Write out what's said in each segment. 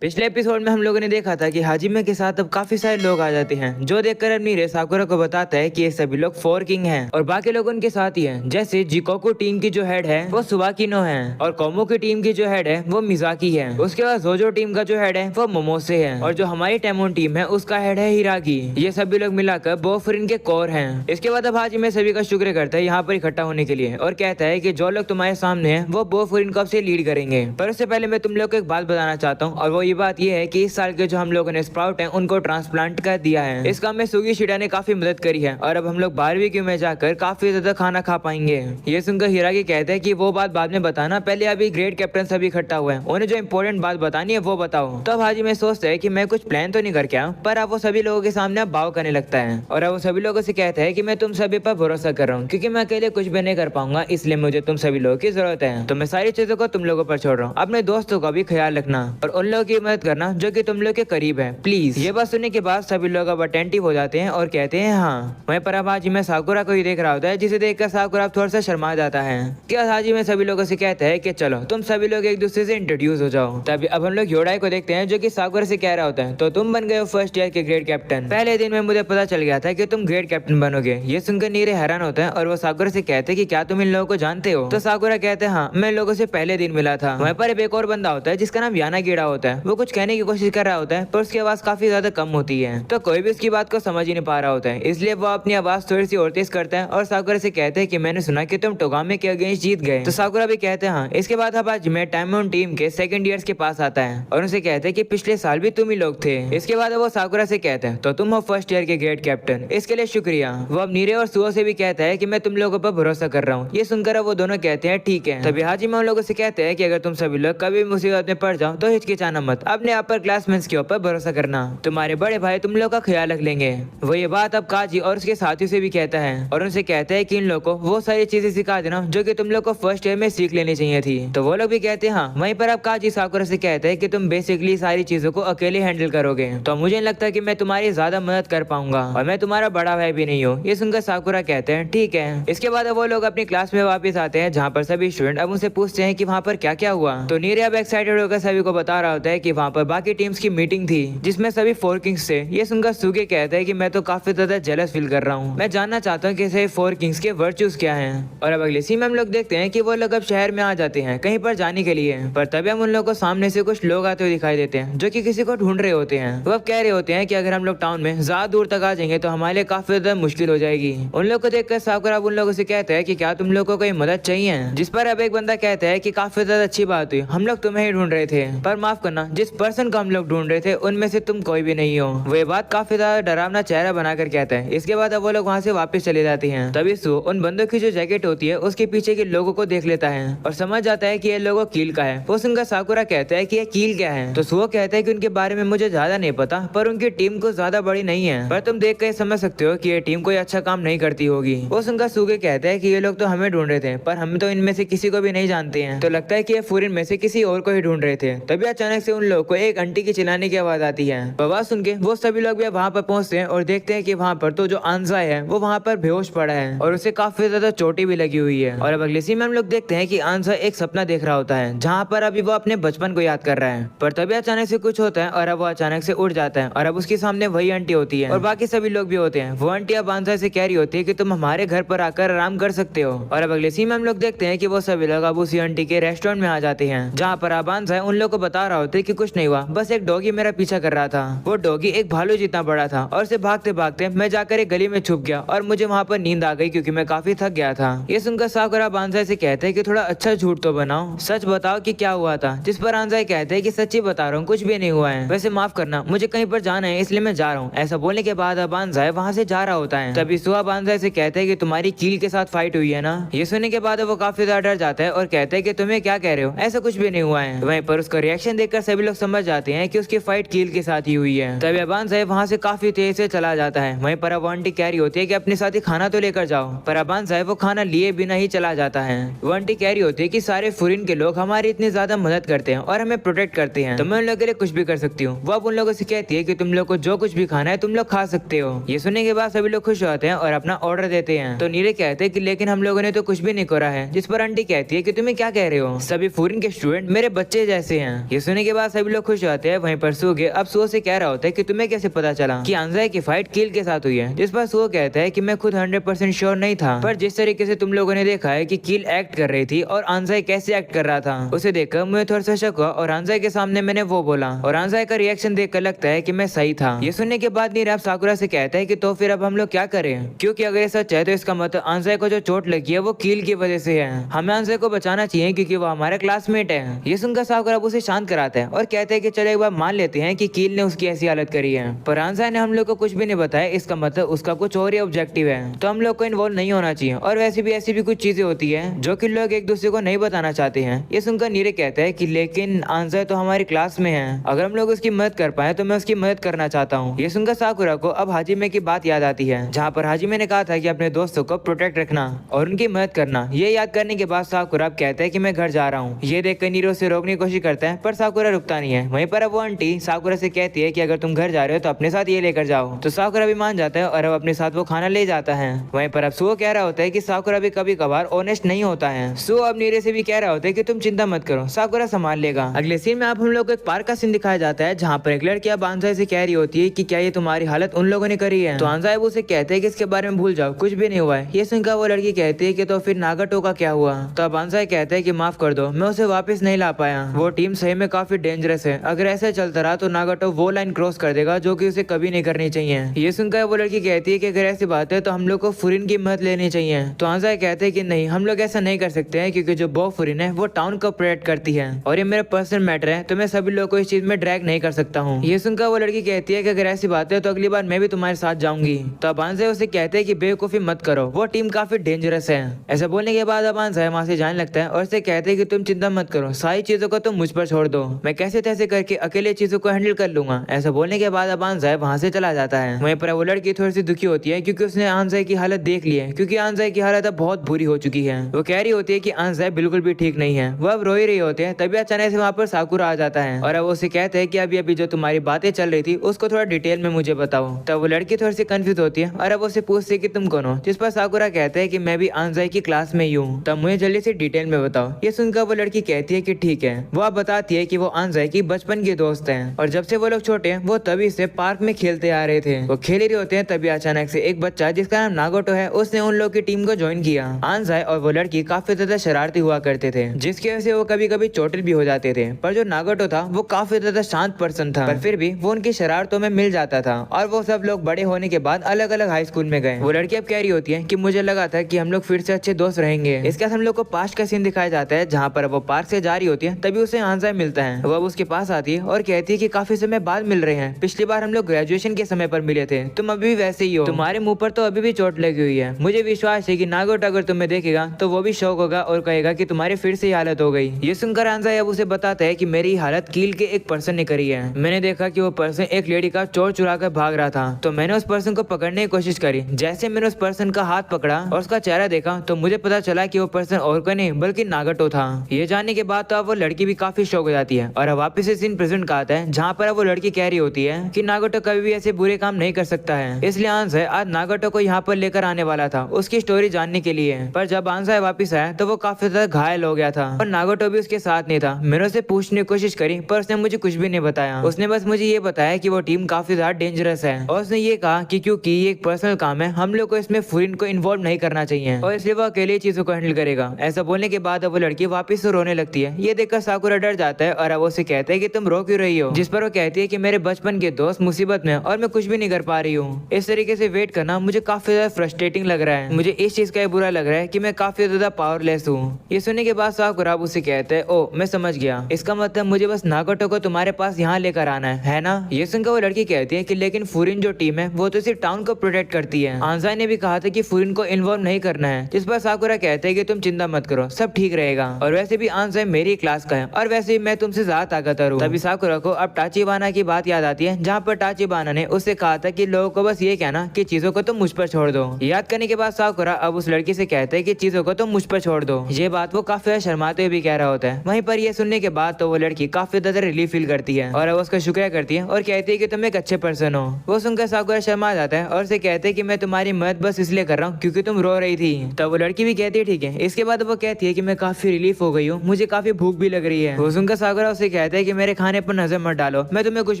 पिछले एपिसोड में हम लोगों ने देखा था कि हाजिमे के साथ अब काफी सारे लोग आ जाते हैं, जो देखकर अब नीरे साकुरा को बताता है कि ये सभी लोग फोर किंग हैं और बाकी लोग उनके साथ ही हैं। जैसे जिकोकू टीम की जो हेड है वो सुबाकिनो है और कोमो की टीम की जो हेड है वो मिजाकी है। उसके बाद जोजो टीम का जो हेड है वो मोमोसे है और जो हमारी टेमोन टीम है उसका हेड है हिरागी। ये सभी लोग मिलाकर बोफरिन के कोर हैं। इसके बाद अब हाजिमे सभी का शुक्र करता है यहाँ पर इकट्ठा होने के लिए और कहता है कि जो लोग तुम्हारे सामने है वो बोफरिन को अब से लीड करेंगे। पर उससे पहले मैं तुम लोग को एक बात बताना चाहता हूँ और वो ये बात ये है कि इस साल के जो हम लोगों ने स्प्राउट हैं उनको ट्रांसप्लांट कर दिया है। इस काम में सुगी शिडा ने काफी मदद करी है और अब हम लोग बारबेक्यू में जाकर काफी ज्यादा खाना खा पाएंगे। ये सुनकर हिरागी कहते हैं कि वो बात बाद में बताना, पहले अभी ग्रेट कैप्टन सभी इकट्ठा हुए हैं, उन्हें जो इंपॉर्टेंट बात बतानी है वो बताओ। तब हाजी में सोचता है कि मैं कुछ प्लान तो नहीं करके आया, पर अब वो सभी लोगों के सामने अब बाव करने लगता है और अब वो सभी लोगों से कहता है कि मैं तुम सभी पर भरोसा कर रहा हूँ क्योंकि मैं अकेले कुछ भी नहीं कर पाऊंगा, इसलिए मुझे तुम सभी लोगों की जरूरत है। तो मैं सारी चीजों को तुम लोगों पर छोड़ रहा हूँ। अपने दोस्तों का भी ख्याल रखना और उन लोगों की मदद करना जो कि तुम लोग के करीब है, प्लीज। ये बात सुनने के बाद सभी लोग अब अटेंटिव हो जाते हैं और कहते हैं हाँ। वहीं पर अब हाजिमे साकुरा को ही देख रहा होता है, जिसे देखकर साकुरा थोड़ा सा शर्मा जाता है। क्या हाजिमे सभी लोगों से कहता है कि चलो तुम सभी लोग एक दूसरे से इंट्रोड्यूस हो जाओ। तभी अब हम लोग योडाई को देखते हैं जो कि साकुरा से कह रहा होता है तो तुम बन गए हो फर्स्ट ईयर के ग्रेड कैप्टन। पहले दिन में मुझे पता चल गया था कि तुम ग्रेड कैप्टन बनोगे। ये सुनकर नीरे हैरान होता है और वो साकुरा से कहते हैं कि क्या तुम इन लोगों को जानते हो। तो साकुरा कहते हैं हाँ, मैं इन लोगों से पहले दिन मिला था। वहीं पर एक और बंदा होता है जिसका नाम याना गिड़ा होता है। वो कुछ कहने की कोशिश कर रहा होता है पर उसकी आवाज काफी ज्यादा कम होती है, तो कोई भी उसकी बात को समझ ही नहीं पा रहा होता है, इसलिए वो अपनी आवाज थोड़ी सी और तेज करता है और साकुरा से कहते हैं कि मैंने सुना कि तुम टोगामे के अगेंस्ट जीत गए। तो साकुरा भी कहते हैं हाँ। इसके बाद अब आज मैं टाइमोन टीम के सेकंड ईयर्स के पास आता है और उनसे कहते हैं कि पिछले साल भी तुम ही लोग थे। इसके बाद वो साकुरा से कहते हैं तो तुम हो फर्स्ट ईयर के ग्रेड कैप्टन, इसके लिए शुक्रिया। वो अब नीरे और सुओ से भी कहता है कि मैं तुम लोगों पर भरोसा कर रहा हूँ। ये सुनकर वो दोनों कहते हैं ठीक है। तभी हाजिमे उन लोगों से कहते हैं कि अगर तुम सभी लोग कभी मुसीबत में पड़ जाओ तो हिचकिचाना मत, अपने अपर क्लासमेट्स के ऊपर भरोसा करना, तुम्हारे बड़े भाई तुम लोग का ख्याल रख लेंगे। वो ये बात अब काजी और उसके साथियों से भी कहता है और उनसे कहता है कि इन लोगों को वो सारी चीजें सिखा देना जो कि तुम लोग को फर्स्ट ईयर में सीख लेनी चाहिए थी। तो वो लोग भी कहते हैं हाँ। वहीं पर अब काजी साकुरा से कहता है कि तुम बेसिकली सारी चीजों को अकेले हैंडल करोगे, तो मुझे नहीं लगता कि मैं तुम्हारी ज्यादा मदद कर पाऊंगा और मैं तुम्हारा बड़ा भाई भी नहीं हूँ। ये सुनकर साकुरा कहते हैं ठीक है। इसके बाद वो लोग अपनी क्लास में वापस आते हैं जहाँ पर सभी स्टूडेंट अब उनसे पूछते हैं कि वहाँ पर क्या क्या हुआ। तो नीरे अब एक्साइटेड होकर सभी को बता रहा होता है कि वहाँ पर बाकी टीम्स की मीटिंग थी जिसमें सभी फोर किंग्स थे। ये सुनकर सुगे कहता है कि मैं तो काफी ज्यादा जेलस फील कर रहा हूँ, मैं जानना चाहता हूँ कि सही फोर किंग्स के वर्चूज क्या हैं। और अब अगले सीन में हम लोग देखते हैं कि वो लोग अब शहर में आ जाते हैं कहीं पर जाने के लिए, पर तभी हम उन लोगों को सामने से कुछ लोग आते हुए दिखाई देते हैं जो कि किसी को ढूंढ रहे होते हैं। वो अब कह रहे होते हैं कि अगर हम लोग टाउन में ज्यादा दूर तक आ जाएंगे तो हमारे लिए काफी ज्यादा मुश्किल हो जाएगी। उन लोग को देखकर साकुरा उन लोगों से कहता है कि क्या तुम लोग को कोई मदद चाहिए, जिस पर अब एक बंदा कहता है कि काफी ज्यादा अच्छी बात हुई, हम लोग तुम्हें ही ढूंढ रहे थे, पर माफ करना जिस पर्सन को हम लोग ढूंढ रहे थे उनमें से तुम कोई भी नहीं हो। वो ये बात काफी ज्यादा डरावना चेहरा बनाकर कहता है। इसके बाद अब वो लोग वहाँ से वापस चले जाते हैं। तभी सु उन बंदों की जो जैकेट होती है उसके पीछे के लोगों को देख लेता है और समझ जाता है कि ये लोगो कील का है। वो सुनकर साकुरा कहता है कि ये कील क्या है। तो सुओ कहता है कि उनके बारे में मुझे ज्यादा नहीं पता, पर उनकी टीम को ज्यादा बड़ी नहीं है, पर तुम देख कर समझ सकते हो कि ये टीम कोई अच्छा काम नहीं करती होगी। वो सुनकर सुगे कहता है कि ये लोग तो हमें ढूंढ रहे थे पर हम तो इनमें से किसी को भी नहीं जानते हैं, तो लगता है कि ये फूरिन में से किसी और को ही ढूंढ रहे थे। तभी अचानक से उन लोगों को एक आंटी की चिल्लाने की आवाज आती है। आवाज सुन के वो सभी लोग भी वहाँ पर पहुंचते हैं और देखते हैं कि वहाँ पर तो जो आंजा है वो वहाँ पर बेहोश पड़ा है और उसे काफी ज्यादा चोटी भी लगी हुई है। और अब अगले सीन में हम लोग देखते हैं कि आंजा एक सपना देख रहा होता है जहाँ पर अभी वो अपने बचपन को याद कर रहा है, पर तभी अचानक से कुछ होता है और अब वो अचानक से उड़ जाता है और अब उसके सामने वही आंटी होती है और बाकी सभी लोग भी होते हैं। वो आंटी अब आंजा से कह रही होती है कि तुम हमारे घर पर आकर आराम कर सकते हो। और अब अगले सीन में हम लोग देखते हैं कि वो सभी लोग अब उसी आंटी के रेस्टोरेंट में आ जाते हैं जहाँ पर अब आंजा उन लोग को बता रहा होता है कि कुछ नहीं हुआ, बस एक डॉगी मेरा पीछा कर रहा था। वो डॉगी एक भालू जितना बड़ा था और उसे भागते भागते मैं जाकर एक गली में छुप गया और मुझे वहाँ पर नींद आ गई क्योंकि मैं काफी थक गया था। ये सुनकर साकुरा आंजा से कहते हैं कि थोड़ा अच्छा झूठ तो बनाओ, सच बताओ कि क्या हुआ था। जिस पर आंजा कहते हैं कि सच्ची बता रहा हूँ, कुछ भी नहीं हुआ है, वैसे माफ करना मुझे कहीं पर जाना है इसलिए मैं जा रहा हूँ। ऐसा बोलने के बाद अब आंजा वहाँ से जा रहा होता है। तभी सुबह आंजा से कहते हैं कि तुम्हारी कील के साथ फाइट हुई है ना। ये सुनने के बाद वो काफी ज्यादा डर जाता है और कहते हैं कि तुम्हें क्या कह रहे हो, ऐसा कुछ भी नहीं हुआ है। वहीं पर उसका रिएक्शन देखकर सभी लोग समझ जाते हैं कि उसकी फाइट कील के साथ ही हुई है। तभी अबान साहब वहाँ से काफी तेज से चला जाता है। वहीं पर अब आंटी कह रही होती है कि अपने साथ ही खाना तो लेकर जाओ, पर अबान साहब वो खाना लिए बिना ही चला जाता है। वो आंटी कह रही होती है कि सारे फुरिन के लोग हमारी इतनी ज्यादा मदद करते हैं और हमें प्रोटेक्ट करते हैं, तो मैं उन लोगों के लिए कुछ भी कर सकती हूँ। वो अब उन लोगों से कहती है कि तुम लोग को जो कुछ भी खाना है तुम लोग खा सकते हो। ये सुनने के बाद सभी लोग खुश होते हैं और अपना ऑर्डर देते हैं। तो नीरे कहते हैं कि लेकिन हम लोगों ने तो कुछ भी नहीं करा है। जिस पर आंटी कहती है कि तुम्हें क्या कह रहे हो, सभी फुरिन के स्टूडेंट मेरे बच्चे जैसे हैं। ये सुनने के बाद सभी लोग खुश होते हैं। वहीं पर सुगे अब सुओ से कह रहा होता है कि तुम्हें कैसे पता चला कि आंजाई की फाइट किल के साथ हुई है। जिस पर सुओ कहता है कि मैं खुद 100% श्योर नहीं था, पर जिस तरीके से तुम लोगों ने देखा है कि किल एक्ट कर रही थी और आंजाई कैसे एक्ट कर रहा था, उसे देखकर मुझे थोड़ा सा शक हुआ और आंजाई के सामने मैंने वो बोला और आंजाई का रिएक्शन देखकर लगता है कि मैं सही था। ये सुनने के बाद नीरव साकुरा से कहता है कि तो फिर अब हम लोग क्या करें, क्योंकि अगर ये सच है तो इसका मतलब आंजाई को जो चोट लगी है वो कील की वजह से है। हमें आंजाई को बचाना चाहिए क्योंकि वो हमारा क्लासमेट है। ये सुनकर साकुरा उसे शांत कराता है और कहते हैं कि चलो एक बार मान लेते हैं कि कील ने उसकी ऐसी हालत करी है, पर आंजाई ने हम लोग को कुछ भी नहीं बताया, इसका मतलब उसका कुछ और ही ऑब्जेक्टिव है, तो हम लोग को इन्वॉल्व नहीं होना चाहिए। और वैसे भी ऐसी भी कुछ चीजें होती है जो कि लोग एक दूसरे को नहीं बताना चाहते हैं। ये सुनकर नीरे कहता है कि लेकिन आंजाई तो हमारी क्लास में है, अगर हम लोग उसकी मदद कर पाए तो मैं उसकी मदद करना चाहता हूँ। ये सुनकर साकुरा को अब हाजिमे की बात याद आती है, जहाँ पर हाजिमे ने कहा था कि अपने दोस्तों को प्रोटेक्ट रखना और उनकी मदद करना। ये याद करने के बाद साकुरा अब कहता है कि मैं घर जा रहा हूँ। ये देखकर नीरो से रोकने की कोशिश करता है, पर साकुरा रुकता नहीं है। वहीं पर अब वो आंटी साकुरा से कहती है कि अगर तुम घर जा रहे हो तो अपने साथ ये लेकर जाओ, तो साकुरा भी मान जाता है और अब अपने साथ वो खाना ले जाता है। वहीं पर अब सुओ कह रहा होता है कि साकुरा भी कभी कभार ऑनेस्ट नहीं होता है। सुओ अब नीरे से भी कह रहा होता है कि तुम चिंता मत करो, साकुरा संभाल लेगा। अगले सीन में आप हम लोग को एक पार्क का सीन दिखाया जाता है, जहाँ पर एक लड़की अब आंजाई से कह रही होती है कि क्या ये तुम्हारी हालत उन लोगों ने करी है, तो आंजाई उसे कहते हैं कि इसके बारे में भूल जाओ, कुछ भी नहीं हुआ है। ये सुनकर वो लड़की कहती है कि तो फिर नागाटो का क्या हुआ, तो अब आंजाई कहता है कि माफ कर दो, मैं उसे वापस नहीं ला पाया, वो टीम सही में काफी डेंजरस है, अगर ऐसे चलता रहा तो नागाटो वो लाइन क्रॉस कर देगा जो कि उसे कभी नहीं करनी चाहिए। ये सुनकर वो लड़की कहती है कि अगर ऐसी बात है तो हम लोग को फुरिन की मदद लेनी चाहिए, तो आंजाई कहते हैं कि नहीं, हम लोग ऐसा नहीं कर सकते हैं, क्योंकि जो बो फुरिन है वो टाउन को प्रोटेक्ट करती है और ये मेरा पर्सनल मैटर है, तो मैं सभी लोगों को इस चीज में ड्रैग नहीं कर सकता हूँ। ये सुनकर वो लड़की कहती है कि अगर ऐसी बात है तो अगली बार मैं भी तुम्हारे साथ जाऊंगी। तो अब आंजाई उसे कहते हैं कि बेवकूफी मत करो, वो टीम काफी डेंजरस है। ऐसा बोलने के बाद अब आंजाई वहाँ से जाने लगता है और उसे कहते हैं कि तुम चिंता मत करो, सारी चीजों को तुम मुझ पर छोड़ दो, मैं कैसे तैसे करके अकेले चीजों को हैंडल कर लूंगा। ऐसा बोलने के बाद अब आंजाई वहाँ से चला जाता है। वहीं पर वो लड़की थोड़ी सी दुखी होती है क्योंकि उसने आंजाई की हालत देख ली है, क्योंकि आंजाई की हालत अब बहुत बुरी हो चुकी है। वो कह रही होती है कि आंजाई बिल्कुल भी ठीक नहीं है, वो अब रो ही रही होती है। तभी अचानक से वहाँ पर साकुरा आ जाता है और अब उसे कहते हैं कि अभी अभी जो तुम्हारी बातें चल रही थी उसको थोड़ा डिटेल में मुझे बताओ। तब वो लड़की थोड़ी सी कंफ्यूज होती है और अब उसे पूछती है कि तुम कौन हो, जिस पर साकुरा कहता है कि मैं भी आंजाई की क्लास में ही हूँ, तब मुझे जल्दी से डिटेल में बताओ। ये सुनकर वो लड़की कहती है कि ठीक है। वो अब बताती है कि वो आंजाई की बचपन के दोस्त हैं और जब से वो लोग छोटे हैं वो तभी से पार्क में खेलते आ रहे थे। वो खेल रहे होते हैं तभी अचानक से एक बच्चा जिसका नाम नागोटो है उसने उन लोग की टीम को ज्वाइन किया। आंजाई और वो लड़की काफी ज्यादा शरारती हुआ करते थे, जिसकी वजह से वो कभी कभी चोटिल भी हो जाते थे, पर जो नागोटो था वो काफी ज्यादा शांत पर्सन था, पर फिर भी वो उनकी शरारतों में मिल जाता था और वो सब लोग बड़े होने के बाद अलग अलग हाई स्कूल में गए। वो लड़की अब कह रही होती है कि मुझे लगा था कि हम लोग फिर से अच्छे दोस्त रहेंगे। इसके बाद हम लोग को पास्ट का सीन दिखाया जाता है, जहाँ पर वो पार्क से जा रही होती है तभी उसे आंजाई मिलता है। वो अब उसके पास आती है और कहती है कि काफी समय बाद मिल रहे हैं, पिछली बार हम लोग ग्रेजुएशन के समय पर मिले थे, तुम अभी भी वैसे ही हो, तुम्हारे मुंह पर तो अभी भी चोट लगी हुई है। मुझे विश्वास है कि नागोटो अगर तुम्हें देखेगा तो वो भी शौक होगा और कहेगा कि तुम्हारी फिर से हालत हो गई। ये सुनकर आंजाई अब उसे बताता है कि मेरी हालत कील के एक पर्सन ने करी है। मैंने देखा कि वो पर्सन एक लेडी का चोर चुरा कर भाग रहा था, तो मैंने उस पर्सन को पकड़ने की कोशिश करी। जैसे मैंने उस पर्सन का हाथ पकड़ा और उसका चेहरा देखा तो मुझे पता चला कि वो पर्सन और कोई नहीं बल्कि नागोटो था। ये जानने के बाद तो अब वो लड़की भी काफी शौक हो जाती है और अब वापस से सीन प्रेजेंट का आता है, जहाँ पर वो लड़की कह रही होती है कि नागोटो कभी भी ऐसे बुरे काम नहीं कर सकता है, इसलिए आंजाई आज नागोटो को यहाँ पर लेकर आने वाला था उसकी स्टोरी जानने के लिए। पर जब आंजाई वापस आया तो वो काफी ज्यादा घायल हो गया था और नागोटो भी उसके साथ नहीं था। मैंने उसे पूछने की कोशिश करी पर उसने मुझे कुछ भी नहीं बताया। उसने बस मुझे ये बताया कि वो टीम काफी ज्यादा डेंजरस है और उसने ये कहा कि क्योंकि ये एक पर्सनल काम है हम लोग को इसमें फुरिन को इन्वॉल्व नहीं करना चाहिए और इसलिए वो अकेले चीजों को हैंडल करेगा। ऐसा बोलने के बाद अब वो लड़की वापस से रोने लगती है। ये देखकर साकुरा डर जाता है और अब उसे कहता है कि तुम रो क्यों रही हो, जिस पर वो कहती है कि मेरे बचपन के दोस्त मुसीबत में और मैं कुछ भी नहीं कर पा रही हूँ। इस तरीके से वेट करना मुझे काफी ज्यादा फ्रस्ट्रेटिंग लग रहा है, मुझे इस चीज का बुरा लग रहा है कि मैं काफी ज्यादा पावरलेस हूँ। ये सुनने के बाद साकुरा उसे कहते हैं ओ मैं समझ गया, इसका मतलब मुझे बस नागोटो को तुम्हारे पास यहाँ लेकर आना है ना। ये सुनकर वो लड़की कहती है कि लेकिन फुरिन जो टीम है वो तो सिर्फ टाउन को प्रोटेक्ट करती है, आंजाई ने भी कहा था कि फुरिन को इन्वॉल्व नहीं करना है, जिस पर साकुरा कहते हैं कि तुम चिंता मत करो सब ठीक रहेगा और वैसे भी आंजाई मेरी क्लास का है और वैसे भी मैं तुमसे ज्यादा ताकतवर हूँ। तभी साकुरा को अब टाचिबाना की बात याद आती है, जहाँ पर टाचिबाना ने उससे कहा था कि लोगों को बस ये कहना कि चीजों को तुम मुझ पर छोड़ दो। याद करने के बाद साकुरा अब उस लड़की से कहते हैं कि चीजों को तुम मुझ पर छोड़ दो। ये बात वो काफी शर्माते हुए भी कह रहा होता है। वहीं पर ये सुनने के बाद तो वो लड़की काफी ज्यादा रिलीफ फील करती है और अब उसका शुक्रिया करती है और कहती है कि तुम एक अच्छे पर्सन हो। वो सुनकर साकुरा शर्मा जाता है और उसे कहते हैं कि मैं तुम्हारी मदद बस इसलिए कर रहा हूँ क्योंकि तुम रो रही थी। तब वो लड़की भी कहती है ठीक है। इसके बाद वो कहती है कि मैं काफी रिलीफ हो गई हूँ, मुझे काफी भूख भी लग रही है। वो सुनकर साकुरा उसे कहता है कि मेरे खाने पर नजर मत डालो, मैं तुम्हें कुछ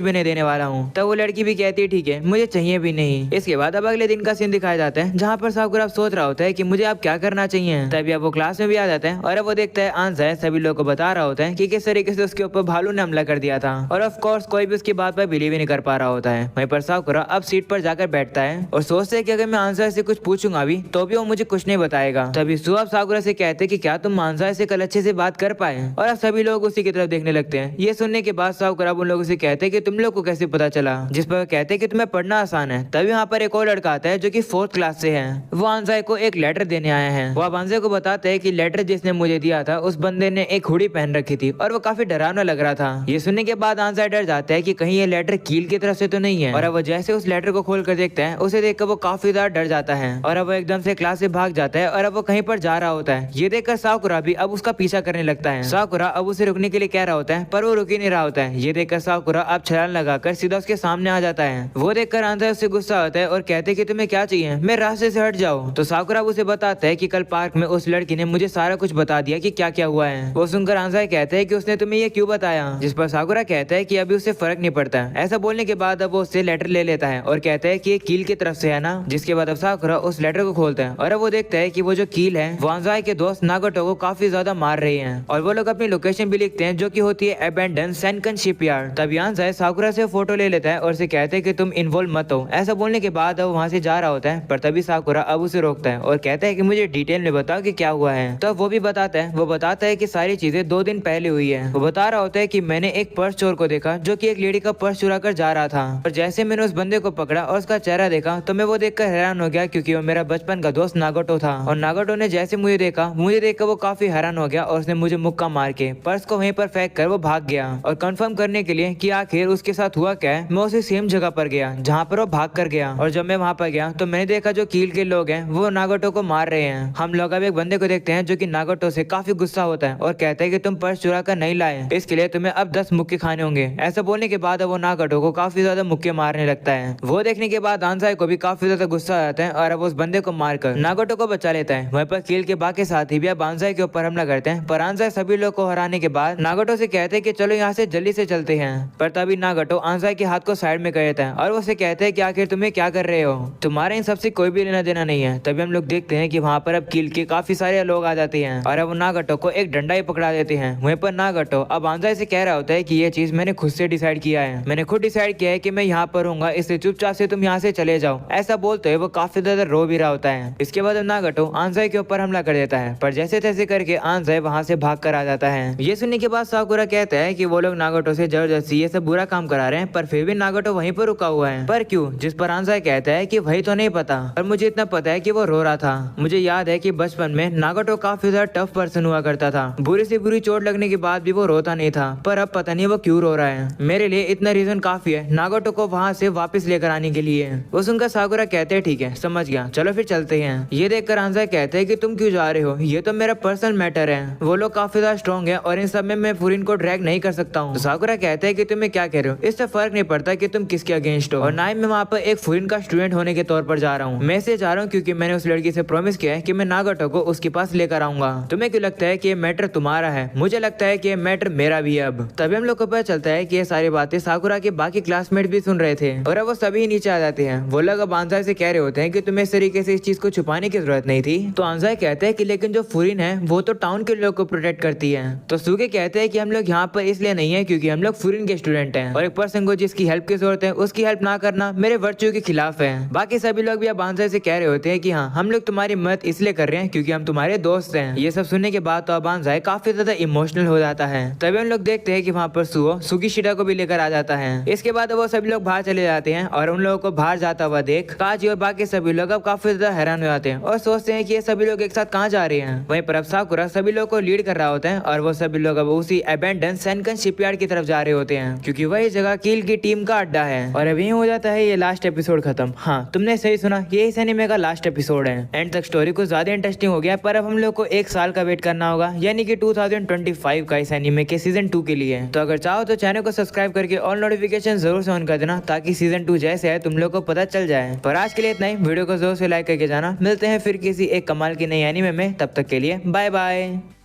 भी नहीं देने वाला हूँ। तब वो लड़की भी कहती है ठीक है, मुझे चाहिए भी नहीं। इसके बाद अब अगले दिन का सीन दिखाया जाता है जहाँ पर साकुरा सोच रहा होता है कि मुझे अब क्या करना चाहिए। तभी अब वो क्लास में भी आ जाता है और अब वो देखता है आंजा सभी लोग को बता रहा होता है कि किस तरीके से उसके ऊपर भालू ने हमला कर दिया था और ऑफ कोर्स कोई भी उसकी बात पर बिलीव ही नहीं कर पा रहा होता है। वहीं पर साकुरा अब सीट पर जाकर बैठता है और सोचता है कि अगर मैं आंजा से कुछ पूछूंगा अभी तो भी वो मुझे कुछ नहीं बताएगा। तभी सुअब साकुरा से कहते हैं कि क्या तुम आंजा से कल अच्छे से बात कर पाए और अब सभी लोग उसी की तरफ देखने लगते हैं। ये सुनने के बाद साकुरा उन लोगों से कहते हैं कि तुम लोग को कैसे पता चला, जिस पर कहते हैं कि तुम्हें पढ़ना आसान है। तभी वहाँ पर एक और लड़का आता है जो कि 4th क्लास से है। वो आंजा को एक लेटर देने आया है। वो आंजा को बताते हैं कि लेटर जिसने मुझे दिया था उस बंदे ने एक हुडी पहन रखी थी और वो काफी डरावना लग रहा था। ये सुनने के बाद आंजा डर जाता है कि कहीं ये लेटर कील की तरफ से तो नहीं है और अब वो जैसे उस लेटर को खोल कर देखता है उसे देखकर वो काफी ज्यादा डर जाता है और अब वो एकदम से क्लास से भाग जाता है और अब वो कहीं पर जा रहा होता है। ये देखकर साकुरा भी अब उसका पीछा करने लगता है। साकुरा अब उसे रुकने के लिए कह रहा होता है पर वो रुक ही नहीं रहा होता है। ये देखकर साकुरा अब छलांग लगाकर सीधा उसके सामने आ जाता है। वो देखकर आंजा उससे गुस्सा होता है और कहते हैं कि तुम्हें क्या चाहिए, मेरे रास्ते से हट जाओ। तो साकुरा उसे बताता है कि कल पार्क में उस लड़की ने मुझे सारा कुछ बता दिया कि क्या क्या हुआ है। वो सुनकर आंजा कहते हैं कि उसने तुम्हें ये क्यों बताया, जिस पर साकुरा कहता है कि अभी उससे फर्क नहीं पड़ता। ऐसा बोलने के बाद अब वो उससे लेटर ले लेता है और कहता है कि ये कील की तरफ से है ना। जिसके बाद अब साकुरा उस लेटर को खोलता है और अब वो देखता है कि वो जो कील है वो आंजा के दोस्त नागोटो को काफी ज्यादा मार रही है और वो लोग अपनी लोकेशन भी लिखते हैं जो कि होती है अबैंडन सेनकन शिपयार्ड। तब आंजा साकुरा से फोटो ले लेता है और उसे कहते हैं कि तुम इन्वॉल्व मत हो। ऐसा बोलने के बाद अब वहाँ से जा रहा होता है पर तभी साकुरा अब उसे रोकता है और कहता है कि मुझे डिटेल में बताओ कि क्या हुआ है। तो वो भी बताता है। वो बताता है कि सारी चीजें 2 दिन पहले हुई है। वो बता रहा होता है कि मैंने एक पर्स चोर को देखा जो कि एक लेडी का पर्स चुरा कर जा रहा था और जैसे मैंने उस बंदे को पकड़ा और उसका चेहरा देखा तो मैं वो देखकर हैरान हो गया क्योंकि वो मेरा बचपन का दोस्त नागोटो था और नागोटो ने जैसे मुझे देखकर वो काफी हैरान हो गया और उसने मुझे मुक्का मार के पर्स को वहीं पर फेंक कर वो भाग गया। और कंफर्म करने के लिए कि आखिर उसके साथ हुआ क्या है मैं उसी सेम जगह पर गया जहाँ पर वो भाग कर गया और जब मैं वहाँ पर गया तो मैंने देखा जो कील के लोग हैं वो नागोटो को मार रहे हैं। हम लोग अब एक बंदे को देखते हैं जो कि नागोटो से काफी गुस्सा होता है और कहते हैं कि तुम पर्स चुरा कर नहीं लाए, इसके लिए तुम्हें अब 10 मुक्के खाने होंगे। ऐसा बोलने के बाद वो नागोटो को काफी ज्यादा मुक्के मारने लगता है। वो देखने के बाद आंजाई को भी काफी ज्यादा गुस्सा आ जाता है और अब उस बंदे को मारकर नागोटो को बचा लेता है। वहीं पर कील के बाकी साथी भी अब आंजाई के ऊपर हमला करते हैं पर आंजाई सभी लोग को हराने के बाद नागोटो से कहते हैं कि चलो यहाँ से जल्दी से चलते हैं। पर तभी नागोटो आंजाई के हाथ को साइड में कर देता है और वो उसे कहते हैं कि आखिर तुम्हें क्या कर रहे हो, तुम्हारे इन सबसे कोई भी लेना देना नहीं है। तभी हम लोग देखते हैं कि वहाँ पर अब कील के काफी सारे लोग आ जाते हैं और अब नागोटो को एक डंडा ही पकड़ा देते हैं। वहीं पर नागोटो अब आंजाई से कह रहा होता है कि ये चीज मैंने खुद से डिसाइड किया है, मैंने खुद डिसाइड किया है कि मैं यहाँ पर हूँ, इसलिए चुपचाप से तुम यहाँ से चले जाओ। ऐसा बोलते हुए वो काफी ज्यादा रो भी रहा होता है। इसके बाद नागोटो आंजाई के ऊपर हमला कर देता है पर जैसे तैसे करके आंजाई वहाँ से भाग कर आ जाता है। ये सुनने के बाद साकुरा कहता है कि वो लोग नागोटो से जबरदस्ती ये सब बुरा काम करा रहे हैं पर फिर भी नागोटो वहीं पर रुका हुआ है। पर क्यों? जिस पर आंजाई कहता है कि वही तो नहीं पता पर मुझे इतना पता है कि वो रो रहा था। मुझे याद है कि बचपन में नागोटो काफी ज्यादा टफ पर्सन हुआ करता था, बुरी से बुरी चोट लगने के बाद भी वो रोता नहीं था, पर अब पता नहीं वो क्यों रो रहा है। मेरे लिए इतना रीजन काफी है नागोटो को वहाँ से वापस लेकर आने के लिए। वो सुनकर साकुरा कहते हैं ठीक है समझ गया, चलो फिर चलते हैं। ये देखकर आंजाई कहते हैं कि तुम क्यों जा रहे हो, ये तो मेरा पर्सनल मैटर है, वो लोग काफी ज्यादा स्ट्रॉन्ग है और इन सब में मैं फुरिन को ड्रैग नहीं कर सकता हूँ। तो साकुरा कहते हैं कि तुम्हें क्या कह रहे हो, इससे फर्क नहीं पड़ता कि तुम किसके अगेंस्ट हो और ना ही मैं वहाँ पर एक फुरिन का स्टूडेंट होने के तौर पर जा रहा हूँ। मैं इसे जा रहा हूँ क्योंकि मैंने उस लड़की से प्रॉमिस किया है कि मैं नागोटो को उसके पास लेकर आऊंगा। तुम्हें क्यों लगता है कि ये मैटर तुम्हारा है? मुझे लगता है कि ये मैटर मेरा भी है। अब तभी हम लोग को पता चलता है कि ये सारी बातें साकुरा के बाकी क्लासमेट भी सुन रहे थे और अब वो सभी नीचे आ जाते हैं। वो लोग अब आंजाई से कह रहे होते हैं कि तुम्हें इस तरीके से इस चीज को छुपाने की जरूरत नहीं थी। तो आंजाई कहते हैं कि लेकिन जो फुरिन है वो तो टाउन के लोग को प्रोटेक्ट करती है। तो सुगे कहते हैं कि हम लोग यहाँ पर इसलिए नहीं है क्योंकि हम लोग फुरिन के स्टूडेंट हैं और एक पर्सन को जिसकी हेल्प की जरूरत है उसकी हेल्प ना करना मेरे वर्च्यू के खिलाफ है। बाकी सभी लोग भी अब आंजाई से कह रहे होते हैं कि हाँ हम लोग तुम्हारी मदद इसलिए कर रहे हैं क्योंकि हम तुम्हारे दोस्त हैं। ये सब सुनने के बाद तो अब आंजाई काफी ज्यादा इमोशनल हो जाता है। तभी हम लोग देखते हैं कि वहाँ पर सुओ सुगिशिडा को भी लेकर आ जाता है। इसके बाद वो सभी लोग बाहर चले जाते हैं और उन लोगों को बाहर जाता हुआ देख काजी और बाकी सभी लोग अब काफी ज्यादा हैरान हो जाते हैं और सोचते हैं कि ये सभी लोग एक साथ कहाँ जा रहे हैं। वहीं पर अब साकुरा सभी लोग को लीड कर रहा होता है और वो सभी लोग अब उसी अबैंडन सेनकन शिपयार्ड की तरफ जा रहे होते हैं क्योंकि वही जगह कील की टीम का अड्डा है। और अभी हो जाता है ये लास्ट एपिसोड खत्म। हाँ तुमने सही सुना, ये इस एनीमे का लास्ट एपिसोड है। एंड तक स्टोरी कुछ ज्यादा इंटरेस्टिंग हो गया पर अब हम लोग को 1 साल का वेट करना होगा यानी कि 2025 का इस एनीमे के सीजन 2 के लिए। तो अगर चाहो तो चैनल को सब्सक्राइब करके ऑल नोटिफिकेशन जरूर से ऑन कर देना ताकि सीजन 2 जैसे है तुम लोग को पता चल जाए। पर आज के लिए इतना ही, वीडियो को जरूर से लाइक करके जाना। मिलते हैं फिर किसी एक कमाल की नई एनीमे में, तब तक के लिए बाय बाय।